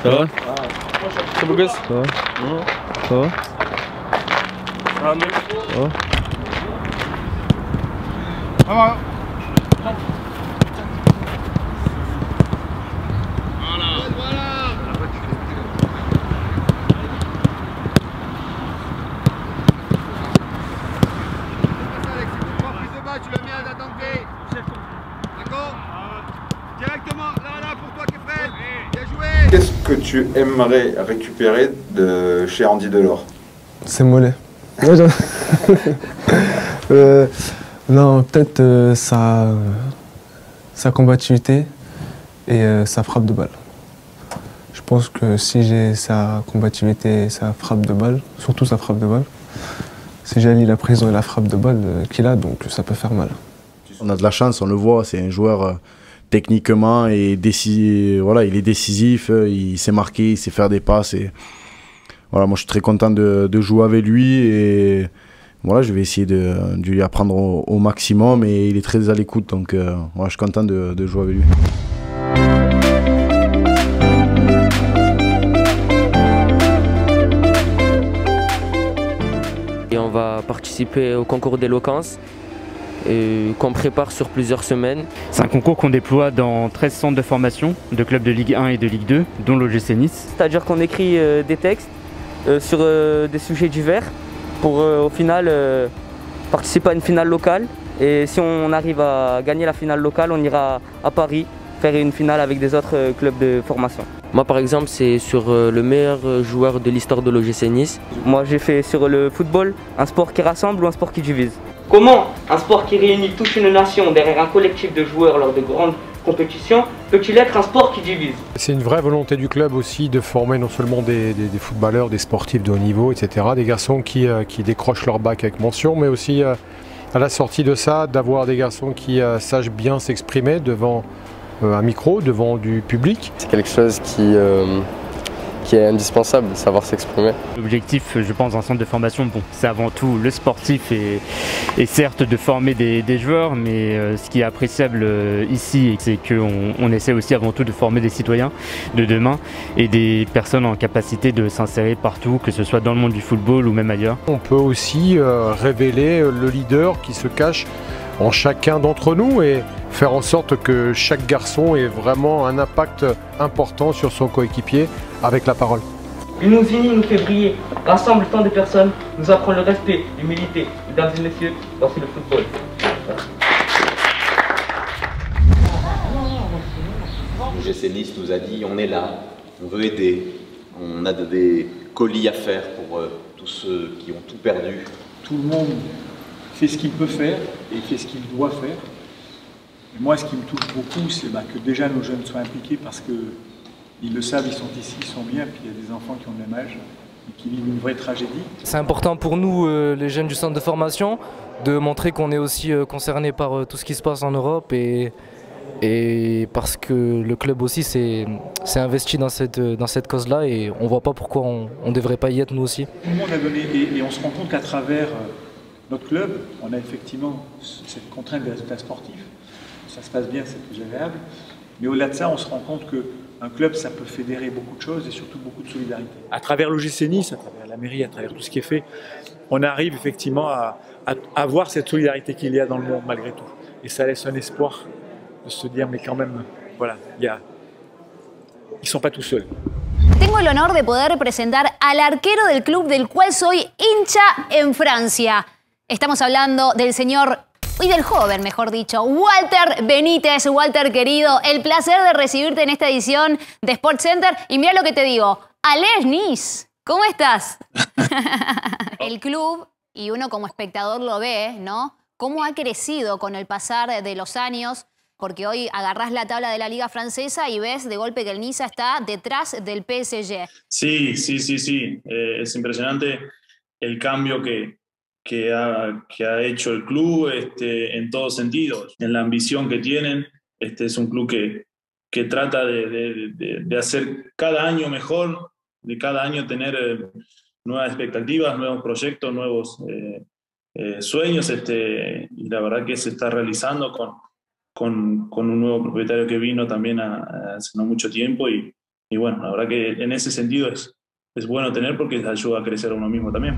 Ça va? C'est beau gosse. Ça va? Ça va? Ah, mais... Ça va? Tu le mets à t'attenter. D'accord? Directement, là, pour toi, Kefren. Bien joué. Qu'est-ce que tu aimerais récupérer de chez Andy Delors? C'est mollet. Non, peut-être sa combativité et sa frappe de balle. Je pense que si j'ai sa combativité et sa frappe de balle, surtout sa frappe de balle, si j'ai la prison et la frappe de balle qu'il a, donc ça peut faire mal. On a de la chance, on le voit, c'est un joueur techniquement et voilà, il est décisif, il sait marquer, il sait faire des passes. Et voilà, moi je suis très content de jouer avec lui et voilà, je vais essayer de lui apprendre au maximum et il est très à l'écoute, donc voilà, je suis content de jouer avec lui. Et on va participer au concours d'éloquence qu'on prépare sur plusieurs semaines. C'est un concours qu'on déploie dans 13 centres de formation de clubs de Ligue 1 et de Ligue 2, dont l'OGC Nice. C'est-à-dire qu'on écrit des textes sur des sujets divers pour au final participer à une finale locale. Et si on arrive à gagner la finale locale, on ira à Paris faire une finale avec des autres clubs de formation. Moi par exemple c'est sur le meilleur joueur de l'histoire de l'OGC Nice. Moi j'ai fait sur le football, un sport qui rassemble ou un sport qui divise. Comment un sport qui réunit toute une nation derrière un collectif de joueurs lors de grandes compétitions peut-il être un sport qui divise? C'est une vraie volonté du club aussi de former non seulement des footballeurs, des sportifs de haut niveau, etc. Des garçons qui décrochent leur bac avec mention, mais aussi à la sortie de ça, d'avoir des garçons qui sachent bien s'exprimer devant un micro, devant du public. C'est quelque chose qui est indispensable, savoir s'exprimer. L'objectif, je pense, d'un centre de formation, bon, c'est avant tout le sportif et certes de former des joueurs, mais ce qui est appréciable ici, c'est qu'on essaie aussi avant tout de former des citoyens de demain et des personnes en capacité de s'insérer partout, que ce soit dans le monde du football ou même ailleurs. On peut aussi révéler le leader qui se cache en chacun d'entre nous et faire en sorte que chaque garçon ait vraiment un impact important sur son coéquipier avec la parole. Il nous unit, nous fait briller, rassemble tant de personnes, nous apprend le respect, l'humilité. Mesdames et messieurs, voici le football. l'OGC Nice nous a dit on est là, on veut aider, on a des colis à faire pour tous ceux qui ont tout perdu. Tout le monde fait ce qu'il peut faire et fait ce qu'il doit faire. Et moi, ce qui me touche beaucoup, c'est que déjà nos jeunes soient impliqués parce qu'ils le savent, ils sont ici, ils sont bien, puis il y a des enfants qui ont le même âge et qui vivent une vraie tragédie. C'est important pour nous, les jeunes du centre de formation, de montrer qu'on est aussi concernés par tout ce qui se passe en Europe et parce que le club aussi s'est investi dans cette cause-là et on ne voit pas pourquoi on ne devrait pas y être nous aussi. Tout le monde a donné et on se rend compte qu'à travers notre club, on a effectivement cette contrainte des résultats sportifs. Ça se passe bien, c'est plus agréable. Mais au-delà de ça, on se rend compte qu'un club, ça peut fédérer beaucoup de choses et surtout beaucoup de solidarité. À travers l'OGC Nice, à travers la mairie, à travers tout ce qui est fait, on arrive effectivement à voir cette solidarité qu'il y a dans le monde malgré tout. Et ça laisse un espoir de se dire, mais quand même, voilà, ils ne sont pas tout seuls. Tengo el honor de poder presentar al arquero del club del cual soy hincha en Francia. Estamos hablando del señor, y del joven, mejor dicho, Walter Benítez. Walter, querido, el placer de recibirte en esta edición de SportsCenter. Y mira lo que te digo, Allez Nice, ¿cómo estás? El club, y uno como espectador lo ve, ¿no? Cómo ha crecido con el pasar de los años, porque hoy agarrás la tabla de la Liga Francesa y ves de golpe que el Niza está detrás del PSG. Sí. Es impresionante el cambio que ha hecho el club en todos sentidos, en la ambición que tienen. Es un club que trata de hacer cada año mejor, de cada año tener nuevas expectativas, nuevos proyectos, nuevos sueños, y la verdad que se está realizando con con un nuevo propietario que vino también hace no mucho tiempo y bueno, la verdad que en ese sentido es bueno tener porque ayuda a crecer a uno mismo también.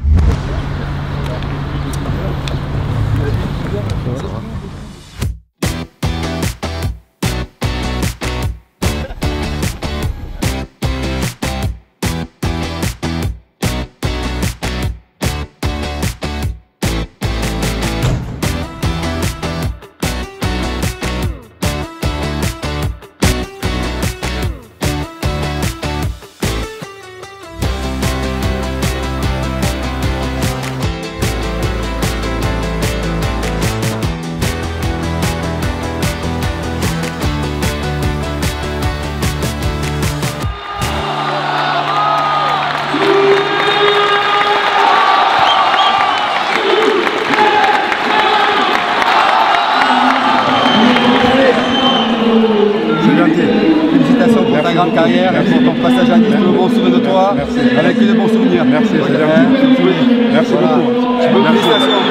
Félicitations pour ta grande carrière et pour ton passage à Nice, tout le monde se souvient de toi, avec que de bons souvenirs. Merci, c'est gentil. Merci beaucoup. Félicitations.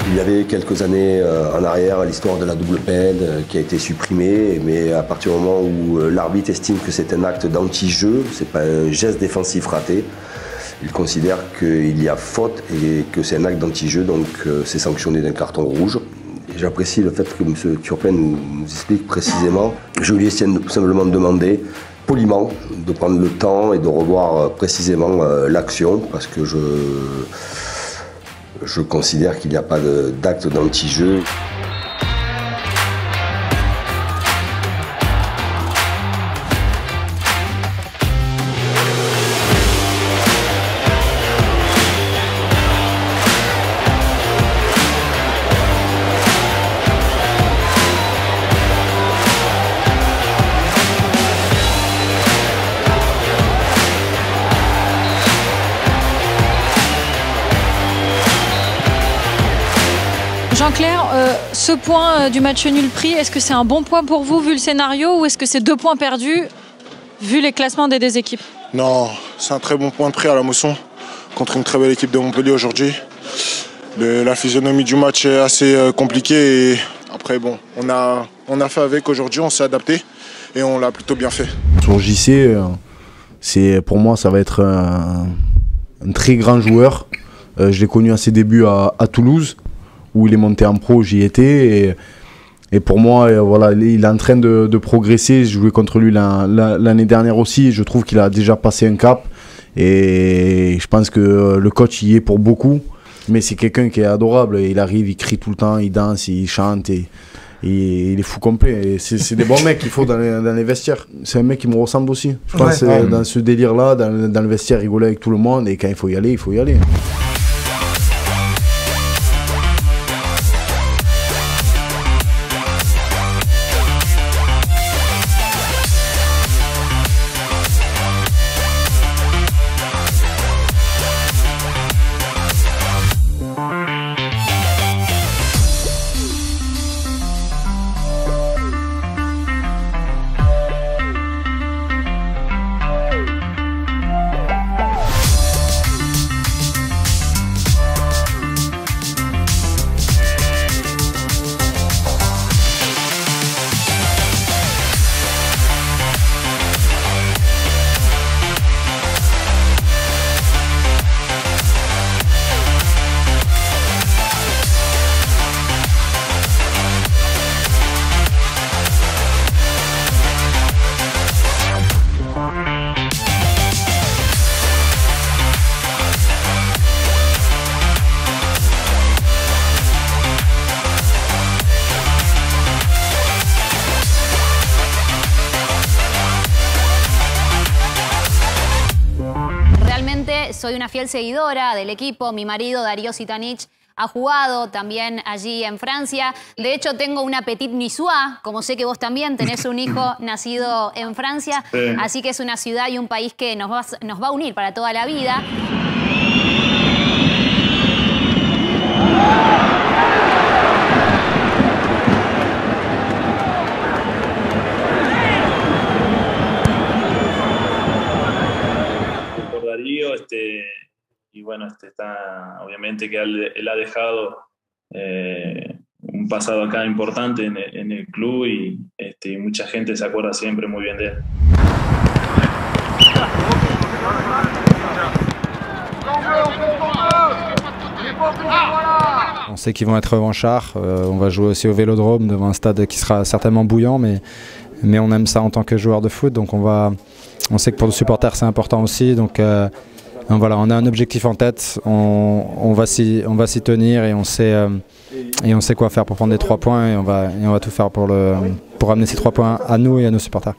Il y avait quelques années en arrière l'histoire de la double peine qui a été supprimée, mais à partir du moment où l'arbitre estime que c'est un acte d'anti-jeu, c'est pas un geste défensif raté, il considère qu'il y a faute et que c'est un acte d'anti-jeu, donc c'est sanctionné d'un carton rouge. J'apprécie le fait que M. Turpin nous explique précisément. Je lui ai simplement demandé poliment de prendre le temps et de revoir précisément l'action, parce que je considère qu'il n'y a pas d'acte d'anti-jeu. Jean-Claire, ce point du match nul pris, est-ce que c'est un bon point pour vous vu le scénario ou est-ce que c'est 2 points perdus vu les classements des 2 équipes? Non, c'est un très bon point de pris à la Mosson contre une très belle équipe de Montpellier aujourd'hui. La physionomie du match est assez compliquée et après bon, on a fait avec aujourd'hui, on s'est adapté et on l'a plutôt bien fait. Sur JC, pour moi ça va être un très grand joueur. Je l'ai connu à ses débuts à Toulouse, où il est monté en pro, j'y étais. Et pour moi, voilà, il est en train de progresser. Je jouais contre lui l'année dernière aussi. Je trouve qu'il a déjà passé un cap. Et je pense que le coach y est pour beaucoup. Mais c'est quelqu'un qui est adorable. Il arrive, il crie tout le temps, il danse, il chante. Et il est fou complet. C'est des bons mecs qu'il faut dans les vestiaires. C'est un mec qui me ressemble aussi. Je pense dans ce délire-là, dans le vestiaire, rigoler avec tout le monde. Et quand il faut y aller, il faut y aller. Personalmente soy una fiel seguidora del equipo. Mi marido Darío Zitanich ha jugado también allí en Francia. De hecho, tengo una petite niçoise, como sé que vos también tenés un hijo nacido en Francia. Sí. Así que es una ciudad y un país que nos va a unir para toda la vida. Por Darío, y bueno, está obviamente que él ha dejado un pasado acá importante en el club y mucha gente se acuerda siempre muy bien de él. On sait qu'ils vont être revanchards, on va jouer aussi au Vélodrome devant un stade qui sera certainement bouillant, mais on aime ça en tant que joueur de foot, donc on sait que pour le supporter c'est important aussi, donc voilà, on a un objectif en tête, on va s'y tenir et on sait quoi faire pour prendre les 3 points et on va tout faire pour amener ces 3 points à nous et à nos supporters.